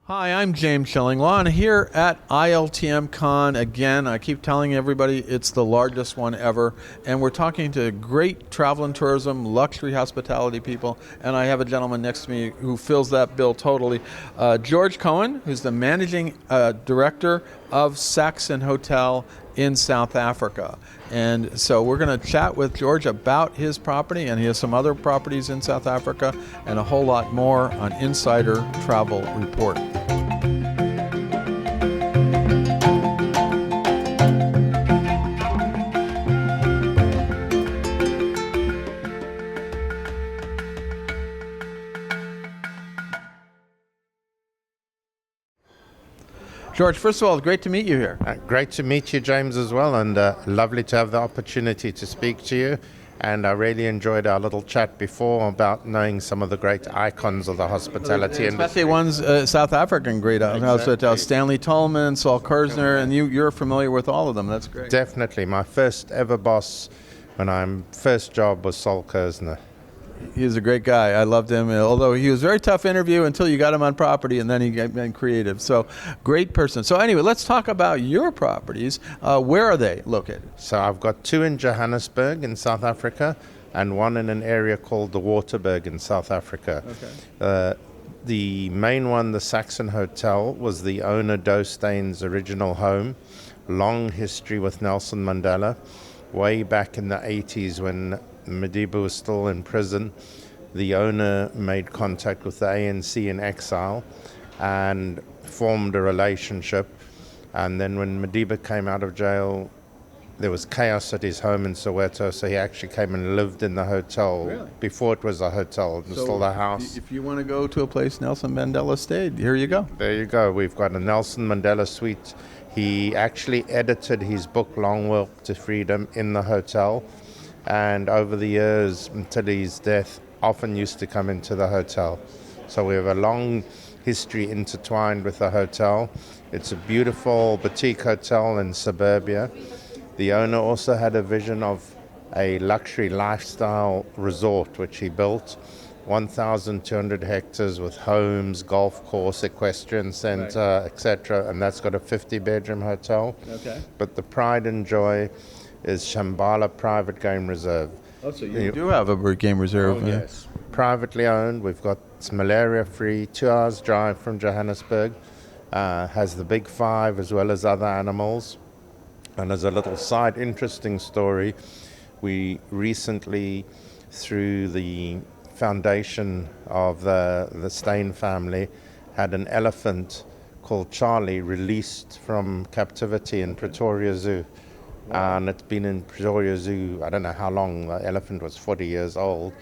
Hi, I'm James Schillinglaw, and here at ILTM Con again. I keep telling everybody it's the largest one ever, and we're talking to great travel and tourism, luxury hospitality people, and I have a gentleman next to me who fills that bill totally. George Cohen, who's the managing director of Saxon Hotel in South Africa. And so we're going to chat with George about his property, and he has some other properties in South Africa and a whole lot more on Insider Travel Report. George, first of all, great to meet you here. Great to meet you, James, as well, and lovely to have the opportunity to speak to you. And I really enjoyed our little chat before about knowing some of the great icons of the hospitality industry. Especially ones South African great hotels, Stanley Tolman, Saul Kerzner, and you're familiar with all of them. That's great. Definitely. My first ever boss when I'm first job was Saul Kerzner. He was a great guy. I loved him, although he was a very tough interview until you got him on property, and then he got creative. So, great person. So anyway, let's talk about your properties. Where are they located? So I've got two in Johannesburg in South Africa and one in an area called the Waterberg in South Africa. Okay. The main one, the Saxon Hotel, was the owner Dostein's original home. Long history with Nelson Mandela. Way back in the 80s when Madiba was still in prison, the owner made contact with the ANC in exile and formed a relationship. And then when Madiba came out of jail, there was chaos at his home in Soweto, so he actually came and lived in the hotel. Really? Before it was a hotel. It was still a house. If you want to go to a place Nelson Mandela stayed, here you go. There you go. We've got a Nelson Mandela suite. He actually edited his book Long Walk to Freedom in the hotel. And over the years, until his death, often used to come into the hotel. So we have a long history intertwined with the hotel. It's a beautiful boutique hotel in suburbia. The owner also had a vision of a luxury lifestyle resort, which he built. 1,200 hectares with homes, golf course, equestrian center, etc. And that's got a 50-bedroom hotel. Okay. But the pride and joy is Shambhala Private Game Reserve. Oh, so you do have a game reserve. Oh, yes. Privately owned. We've got, it's malaria-free, 2 hours drive from Johannesburg. Has the big five as well as other animals. And as a little side interesting story, we recently, through the foundation of the Steyn family, had an elephant called Charlie released from captivity in Pretoria Zoo. Wow. And it's been in Pretoria Zoo, I don't know how long. The elephant was 40 years old.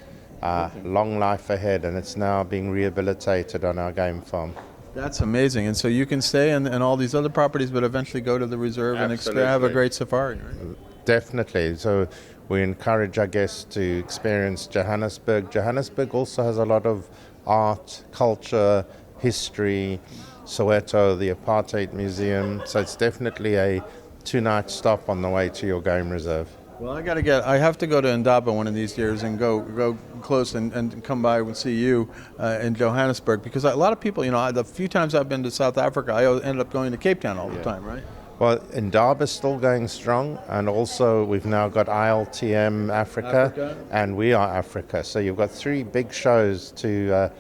Long life ahead, and it's now being rehabilitated on our game farm. That's amazing. And so you can stay in all these other properties, but eventually go to the reserve and have a great safari, right? Definitely. So we encourage our guests to experience Johannesburg. Johannesburg also has a lot of art, culture, history, Soweto, the Apartheid Museum. So it's definitely a 2-night stop on the way to your game reserve. Well, I have to go to Indaba one of these years and go close and come by and see you in Johannesburg, because a lot of people, the few times I've been to South Africa, I ended up going to Cape Town all the time, right? Well, Indaba is still going strong, and also we've now got ILTM Africa, and We Are Africa. So you've got 3 big shows to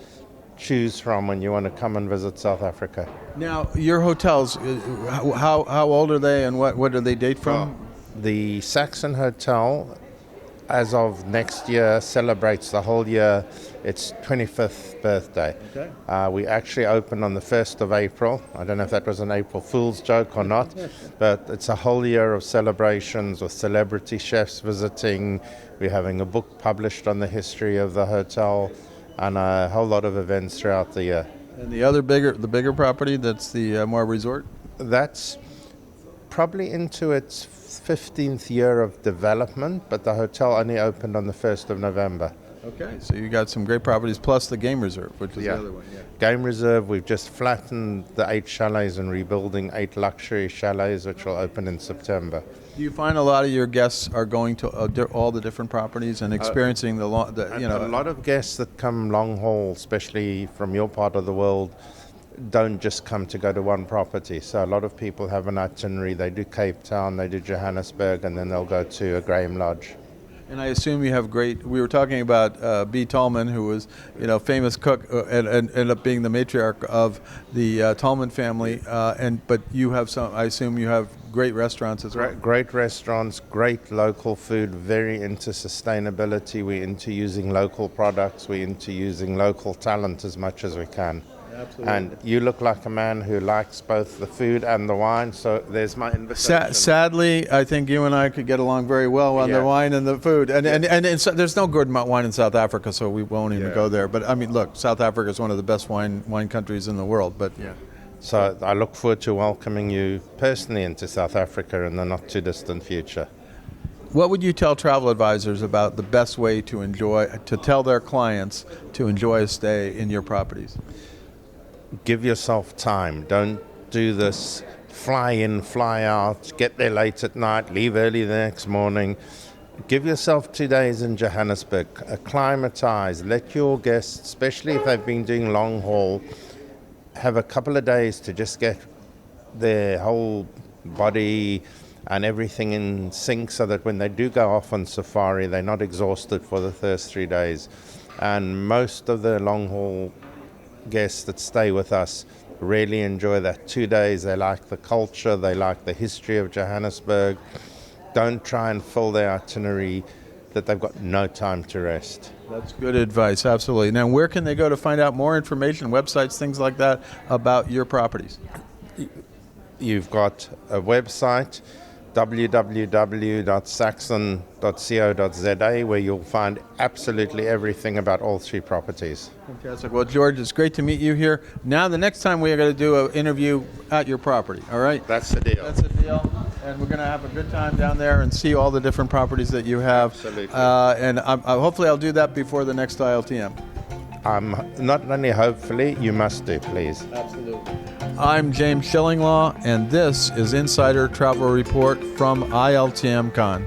choose from when you want to come and visit South Africa. Now, your hotels, how old are they, and what do they date from? Well, the Saxon Hotel, as of next year, celebrates the whole year its 25th birthday. Okay. We actually opened on the 1st of April. I don't know if that was an April Fool's joke or not, but it's a whole year of celebrations with celebrity chefs visiting. We're having a book published on the history of the hotel, and a whole lot of events throughout the year. And the bigger property, that's the more resort? That's probably into its 15th year of development, but the hotel only opened on the 1st of November. Okay, so you got some great properties, plus the game reserve, which is the other one. Yeah. Game reserve, we've just flattened the 8 chalets and rebuilding 8 luxury chalets, which will open in September. Do you find a lot of your guests are going to all the different properties and experiencing a lot of guests that come long haul, especially from your part of the world, don't just come to go to one property. So a lot of people have an itinerary. They do Cape Town, they do Johannesburg, and then they'll go to a Graham Lodge. And I assume you have we were talking about B. Tallman, who was, famous cook and ended up being the matriarch of the Tallman family. But you have I assume you have great restaurants as well. Great restaurants, great local food, very into sustainability. We're into using local products. We're into using local talent as much as we can. Absolutely. And you look like a man who likes both the food and the wine, so there's my invitation. Sadly, I think you and I could get along very well on the wine and the food. And so there's no good wine in South Africa, so we won't even go there. But I mean, look, South Africa is one of the best wine countries in the world. But yeah. So I look forward to welcoming you personally into South Africa in the not too distant future. What would you tell travel advisors about the best way to tell their clients to enjoy a stay in your properties? Give yourself time. Don't do this fly in, fly out, get there late at night, leave early the next morning. Give yourself 2 days in Johannesburg. Acclimatize. Let your guests, especially if they've been doing long haul, have a couple of days to just get their whole body and everything in sync so that when they do go off on safari, they're not exhausted for the first 3 days. And most of the long haul guests that stay with us really enjoy that 2 days. They like the culture, they like the history of Johannesburg. Don't try and fill their itinerary that they've got no time to rest. That's good advice, absolutely. Now, where can they go to find out more information, websites, things like that, about your properties? You've got a website, www.saxon.co.za, where you'll find absolutely everything about all three properties. Fantastic. Well, George, it's great to meet you here. Now, the next time we are going to do an interview at your property, all right? That's the deal. That's the deal. And we're going to have a good time down there and see all the different properties that you have. Absolutely. And hopefully I'll do that before the next ILTM. Not only hopefully, you must do, please. Absolutely. I'm James Shillinglaw, and this is Insider Travel Report from ILTM Con.